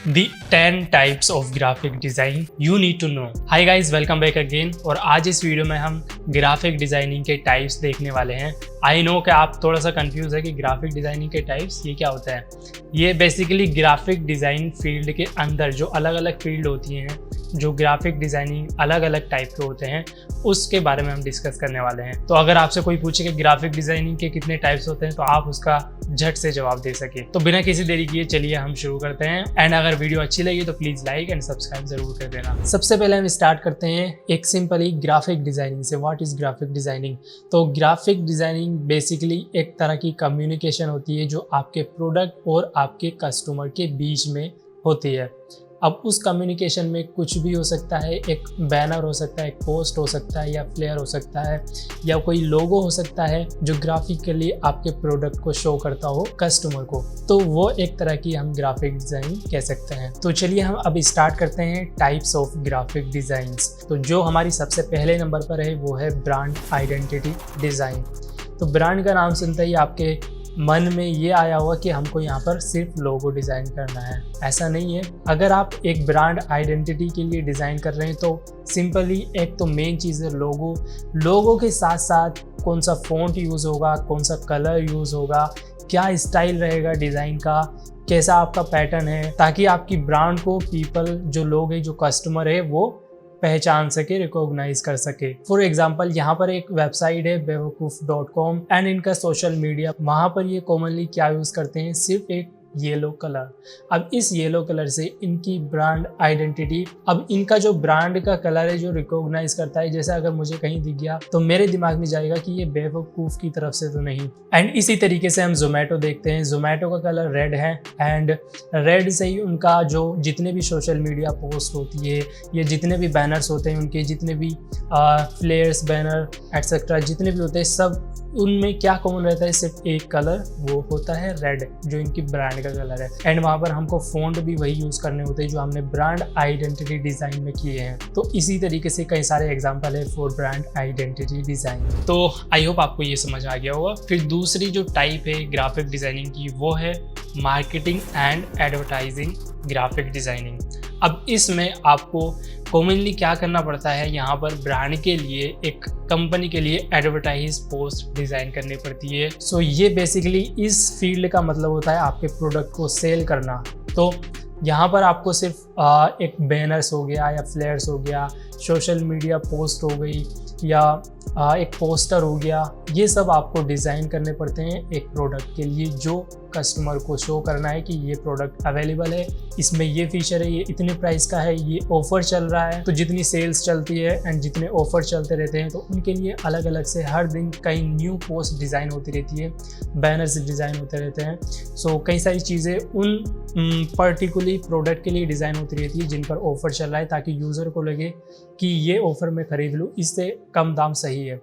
The 10 types of graphic design you need to know. Hi guys, welcome back again। और आज इस video में हम ग्राफिक डिज़ाइनिंग के टाइप्स देखने वाले हैं। आई नो कि आप थोड़ा सा कंफ्यूज है कि ग्राफिक डिज़ाइनिंग के टाइप्स ये क्या होता है। ये बेसिकली ग्राफिक डिज़ाइन फील्ड के अंदर जो अलग अलग फील्ड होती हैं, जो ग्राफिक डिज़ाइनिंग अलग अलग टाइप के होते हैं, उसके बारे में हम डिस्कस करने वाले हैं। तो अगर आपसे कोई पूछे कि ग्राफिक डिज़ाइनिंग के कितने टाइप्स होते हैं तो आप उसका झट से जवाब दे सके। तो बिना किसी देरी किए चलिए हम शुरू करते हैं। एंड अगर वीडियो अच्छी लगी तो प्लीज़ लाइक एंड सब्सक्राइब जरूर कर देना। सबसे पहले हम स्टार्ट करते हैं एक सिंपली ग्राफिक डिज़ाइनिंग से। What is graphic designing? तो ग्राफिक डिज़ाइनिंग बेसिकली एक तरह की कम्युनिकेशन होती है जो आपके प्रोडक्ट और आपके कस्टमर के बीच में होती है। अब उस कम्युनिकेशन में कुछ भी हो सकता है, एक बैनर हो सकता है, एक पोस्ट हो सकता है, या फ्लेयर हो सकता है, या कोई लोगो हो सकता है जो ग्राफिकली आपके प्रोडक्ट को शो करता हो कस्टमर को। तो वो एक तरह की हम ग्राफिक डिज़ाइन कह सकते हैं। तो चलिए हम अब स्टार्ट करते हैं टाइप्स ऑफ ग्राफिक डिज़ाइंस। तो जो हमारी सबसे पहले नंबर पर है वो है ब्रांड आइडेंटिटी डिज़ाइन। तो ब्रांड का नाम सुनते ही आपके मन में ये आया होगा कि हमको यहाँ पर सिर्फ लोगो डिज़ाइन करना है। ऐसा नहीं है। अगर आप एक ब्रांड आइडेंटिटी के लिए डिज़ाइन कर रहे हैं तो सिंपली एक तो मेन चीज़ है लोगो के साथ साथ कौन सा फ़ॉन्ट यूज़ होगा, कौन सा कलर यूज़ होगा, क्या स्टाइल रहेगा डिज़ाइन का, कैसा आपका पैटर्न है, ताकि आपकी ब्रांड को पीपल जो लोग हैं, जो कस्टमर है, वो पहचान सके, रिकॉग्नाइज कर सके। फॉर एग्जांपल यहाँ पर एक वेबसाइट है बेवकूफ.com एंड इनका सोशल मीडिया, वहाँ पर ये कॉमनली क्या यूज़ करते हैं, सिर्फ एक येलो कलर। अब इस येलो कलर से इनकी ब्रांड आइडेंटिटी, अब इनका जो ब्रांड का कलर है जो रिकॉग्नाइज करता है, जैसे अगर मुझे कहीं दिख गया तो मेरे दिमाग में जाएगा कि ये बेवकूफ़ की तरफ से तो नहीं। एंड इसी तरीके से हम जोमेटो देखते हैं। जोमेटो का कलर रेड है एंड रेड से ही उनका जो जितने भी सोशल मीडिया पोस्ट होती है, ये जितने भी बैनर्स होते हैं, उनके जितने भी फ्लेयर्स, बैनर एक्सेट्रा जितने भी होते हैं, सब उनमें क्या कॉमन रहता है, सिर्फ एक कलर, वो होता है रेड, जो इनकी ब्रांड का कलर है। एंड वहाँ पर हमको फ़ॉन्ट भी वही यूज़ करने होते हैं जो हमने ब्रांड आइडेंटिटी डिज़ाइन में किए हैं। तो इसी तरीके से कई सारे एग्जांपल है फॉर ब्रांड आइडेंटिटी डिज़ाइन। तो आई होप आपको ये समझ आ गया होगा। फिर दूसरी जो टाइप है ग्राफिक डिज़ाइनिंग की वो है marketing and advertising graphic designing. अब इसमें आपको कॉमनली क्या करना पड़ता है, यहाँ पर ब्रांड के लिए, एक कंपनी के लिए एडवर्टाइज पोस्ट डिज़ाइन करनी पड़ती है। सो ये बेसिकली इस फील्ड का मतलब होता है आपके प्रोडक्ट को सेल करना। तो यहाँ पर आपको सिर्फ एक बैनर्स हो गया या फ्लेयर्स हो गया, सोशल मीडिया पोस्ट हो गई, या एक पोस्टर हो गया, ये सब आपको डिज़ाइन करने पड़ते हैं एक प्रोडक्ट के लिए जो कस्टमर को शो करना है कि ये प्रोडक्ट अवेलेबल है, इसमें ये फीचर है, ये इतने प्राइस का है, ये ऑफ़र चल रहा है। तो जितनी सेल्स चलती है एंड जितने ऑफ़र चलते रहते हैं तो उनके लिए अलग अलग से हर दिन कई न्यू पोस्ट डिज़ाइन होती रहती है, बैनर्स डिज़ाइन होते रहते हैं। सो कई सारी चीज़ें उन पर्टिकुलरली प्रोडक्ट के लिए डिज़ाइन होती रहती है जिन पर ऑफ़र चल रहा है, ताकि यूज़र को लगे कि ये ऑफ़र में ख़रीद लूँ, इससे कम दाम सही है।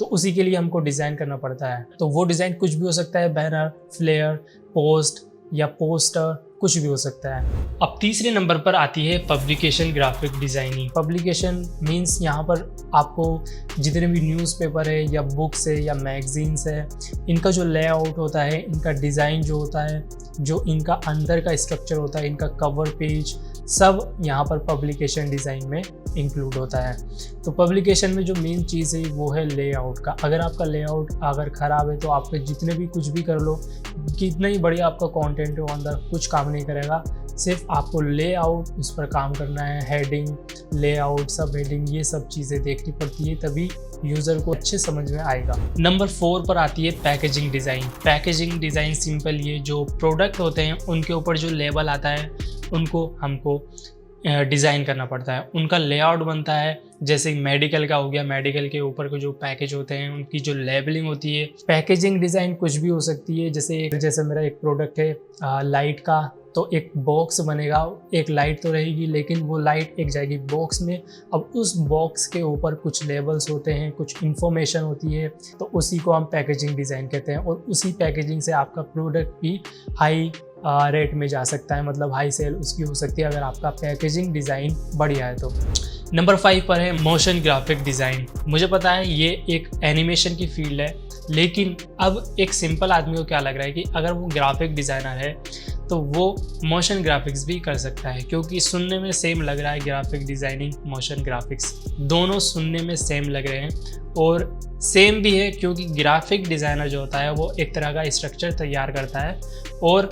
तो उसी के लिए हमको डिज़ाइन करना पड़ता है। तो वो डिज़ाइन कुछ भी हो सकता है, बैनर, फ्लेयर, पोस्ट या पोस्टर, कुछ भी हो सकता है। अब तीसरे नंबर पर आती है publication graphic designing. Publication means यहाँ पर आपको जितने भी न्यूज़पेपर है या बुक्स है या मैगजीन्स है, इनका जो लेआउट होता है, इनका डिज़ाइन जो होता है, जो इनका अंदर का स्ट्रक्चर होता है, इनका कवर पेज, सब यहाँ पर पब्लिकेशन डिज़ाइन में इंक्लूड होता है। तो पब्लिकेशन में जो मेन चीज़ है वो है लेआउट का। अगर आपका लेआउट अगर ख़राब है तो आपके जितने भी कुछ भी कर लो, कितना ही बढ़िया आपका कंटेंट हो, अंदर कुछ काम नहीं करेगा। सिर्फ आपको लेआउट उस पर काम करना है, हेडिंग, लेआउट, सब हेडिंग, ये सब चीज़ें देखनी पड़ती है, तभी यूज़र को अच्छे समझ में आएगा। नंबर 4 पर आती है packaging design. Packaging design simple, ये जो प्रोडक्ट होते हैं उनके ऊपर जो लेबल आता है उनको हमको डिज़ाइन करना पड़ता है, उनका लेआउट बनता है। जैसे मेडिकल का हो गया, मेडिकल के ऊपर के जो पैकेज होते हैं उनकी जो लेबलिंग होती है। पैकेजिंग डिज़ाइन कुछ भी हो सकती है। जैसे मेरा एक प्रोडक्ट है लाइट का, तो एक बॉक्स बनेगा, एक लाइट तो रहेगी लेकिन वो लाइट एक जाएगी बॉक्स में। अब उस बॉक्स के ऊपर कुछ लेबल्स होते हैं, कुछ इन्फॉर्मेशन होती है, तो उसी को हम पैकेजिंग डिज़ाइन कहते हैं। और उसी पैकेजिंग से आपका प्रोडक्ट भी हाई रेट में जा सकता है, मतलब हाई सेल उसकी हो सकती है अगर आपका पैकेजिंग डिज़ाइन बढ़िया है तो। नंबर 5 पर है मोशन ग्राफिक डिज़ाइन। मुझे पता है ये एक एनिमेशन की फील्ड है, लेकिन अब एक सिंपल आदमी को क्या लग रहा है कि अगर वो ग्राफिक डिज़ाइनर है तो वो मोशन ग्राफिक्स भी कर सकता है, क्योंकि सुनने में सेम लग रहा है ग्राफिक डिज़ाइनिंग मोशन ग्राफिक्स दोनों सुनने में सेम लग रहे हैं और सेम भी है, क्योंकि ग्राफिक डिज़ाइनर जो होता है वो एक तरह का स्ट्रक्चर तैयार करता है और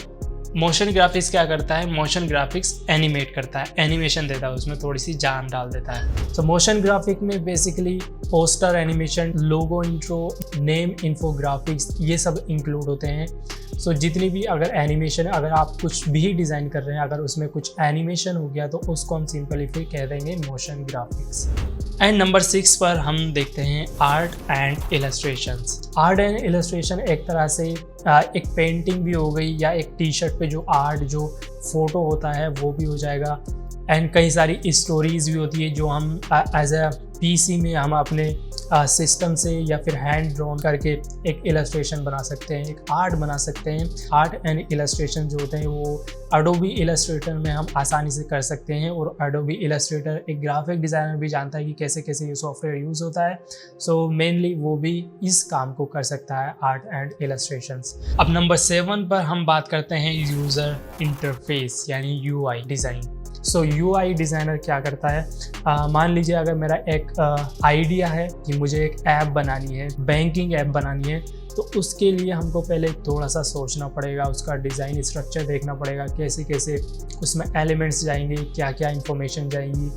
मोशन ग्राफिक्स क्या करता है, मोशन ग्राफिक्स एनिमेट करता है, एनिमेशन देता है, उसमें थोड़ी सी जान डाल देता है। तो मोशन ग्राफिक में बेसिकली पोस्टर एनिमेशन, लोगो इंट्रो, नेम इन्फोग्राफिक्स ये सब इंक्लूड होते हैं। सो जितनी भी अगर एनिमेशन, अगर आप कुछ भी डिज़ाइन कर रहे हैं, अगर उसमें कुछ एनिमेशन हो गया तो उसको हम सिंपली फिर कह देंगे मोशन ग्राफिक्स। एंड नंबर 6 पर हम देखते हैं art and illustrations. Art and illustration एक तरह से एक पेंटिंग भी हो गई या एक टी शर्ट पे जो आर्ट, जो फोटो होता है वो भी हो जाएगा। एंड कई सारी स्टोरीज भी होती है जो हम एज अ पीसी में हम अपने सिस्टम से या फिर हैंड ड्रॉन करके एक इलस्ट्रेशन बना सकते हैं, एक आर्ट बना सकते हैं। आर्ट एंड इलस्ट्रेशन जो होते हैं वो एडोबी इलस्ट्रेटर में हम आसानी से कर सकते हैं और एडोबी इलस्ट्रेटर एक ग्राफिक डिज़ाइनर भी जानता है कि कैसे कैसे ये सॉफ्टवेयर यूज़ होता है। सो मेनली वो भी इस काम को कर सकता है, आर्ट एंड इलस्ट्रेशंस। अब नंबर 7 पर हम बात करते हैं यूज़र इंटरफेस यानी यूआई डिज़ाइन। सो यूआई डिज़ाइनर क्या करता है, मान लीजिए अगर मेरा एक आइडिया है कि मुझे एक ऐप बनानी है, बैंकिंग ऐप बनानी है, तो उसके लिए हमको पहले थोड़ा सा सोचना पड़ेगा, उसका डिज़ाइन स्ट्रक्चर देखना पड़ेगा, कैसे कैसे उसमें एलिमेंट्स जाएंगे, क्या क्या इंफॉर्मेशन जाएंगी,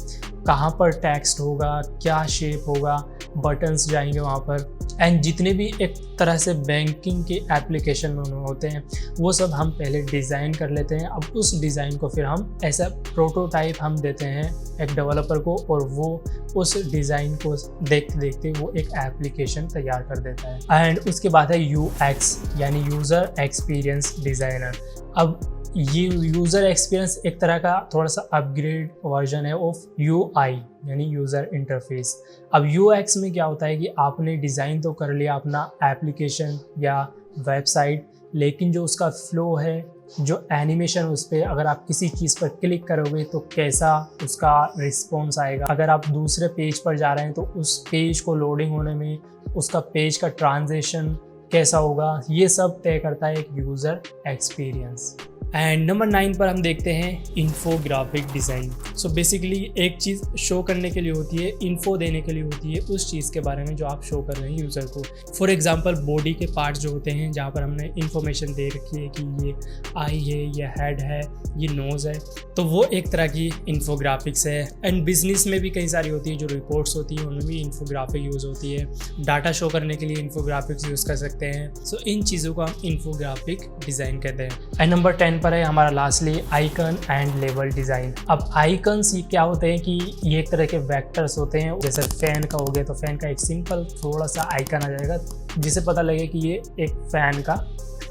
कहाँ पर टेक्स्ट होगा, क्या शेप होगा, बटन्स जाएंगे वहाँ पर। एंड जितने भी एक तरह से बैंकिंग के एप्लीकेशन में होते हैं वो सब हम पहले डिज़ाइन कर लेते हैं। अब उस डिज़ाइन को फिर हम ऐसा प्रोटोटाइप हम देते हैं एक डेवलपर को और वो उस डिज़ाइन को देखते देखते वो एक एप्लीकेशन तैयार कर देता है। एंड उसके बाद है यूएक्स यानी यूज़र एक्सपीरियंस डिज़ाइनर। अब ये यूज़र एक्सपीरियंस एक तरह का थोड़ा सा अपग्रेड वर्जन है ऑफ यूआई यानी यूज़र इंटरफेस। अब यूएक्स में क्या होता है कि आपने डिज़ाइन तो कर लिया अपना एप्लीकेशन या वेबसाइट, लेकिन जो उसका फ्लो है, जो एनिमेशन उस पर अगर आप किसी चीज़ पर क्लिक करोगे तो कैसा उसका रिस्पॉन्स आएगा, अगर आप दूसरे पेज पर जा रहे हैं तो उस पेज को लोडिंग होने में उसका पेज का ट्रांजेक्शन कैसा होगा, ये सब तय करता है एक यूज़र एक्सपीरियंस। एंड नंबर 9 पर हम देखते हैं इन्फोग्राफिक डिज़ाइन। सो बेसिकली एक चीज़ शो करने के लिए होती है, इन्फो देने के लिए होती है उस चीज़ के बारे में जो आप शो कर रहे हैं यूज़र को। फॉर एग्जांपल बॉडी के पार्ट्स जो होते हैं जहाँ पर हमने इन्फॉर्मेशन दे रखी है कि ये आई है, ये हेड है, ये नोज़ है, तो वो एक तरह की इन्फोग्राफिक्स है। एंड बिजनेस में भी कई सारी होती है जो रिपोर्ट्स होती हैं, उनमें भी इन्फोग्राफिक यूज़ होती है। डाटा शो करने के लिए इन्फोग्राफिक्स यूज़ कर सकते हैं। सो इन चीज़ों को हम इन्फोग्राफिक डिज़ाइन कहते हैं। एंड नंबर 10 पर है हमारा lastly icon and label design. अब आइकन्स ये क्या होते हैं कि ये एक तरह के वेक्टर्स होते हैं, जैसे फैन का हो गया तो फैन का एक सिंपल थोड़ा सा आइकन आ जाएगा जिसे पता लगे कि ये एक फैन का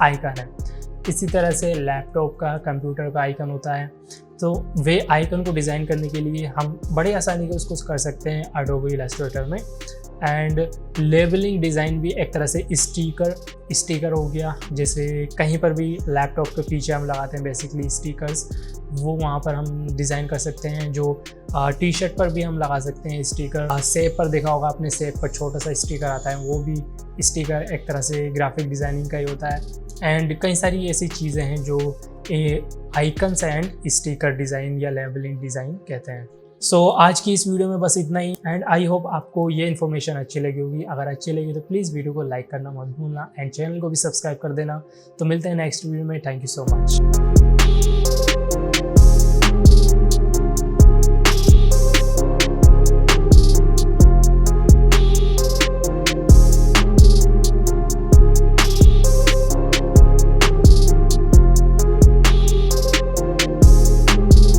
आइकन है। इसी तरह से लैपटॉप का, कंप्यूटर का आइकन होता है। तो वे आइकन को डिज़ाइन करने के लिए हम बड़े आसानी से उसको कर सकते हैं एडोबी इलस्ट्रेटर में। एंड लेबलिंग डिज़ाइन भी एक तरह से स्टिकर हो गया, जैसे कहीं पर भी लैपटॉप के पीछे हम लगाते हैं बेसिकली स्टिकर्स, वो वहाँ पर हम डिज़ाइन कर सकते हैं। जो टी शर्ट पर भी हम लगा सकते हैं स्टिकर। सेब पर देखा होगा आपने, सेब पर छोटा सा स्टिकर आता है, वो भी स्टिकर एक तरह से ग्राफिक डिज़ाइनिंग का ही होता है। एंड कई सारी ऐसी चीज़ें हैं जो आइकन्स एंड स्टिकर डिज़ाइन या लेबलिंग डिज़ाइन कहते हैं। सो आज की इस वीडियो में बस इतना ही। एंड आई होप आपको ये इन्फॉर्मेशन अच्छी लगी होगी। अगर अच्छी लगी तो प्लीज़ वीडियो को लाइक करना मत भूलना एंड चैनल को भी सब्सक्राइब कर देना। तो मिलते हैं नेक्स्ट वीडियो में। Thank you so much.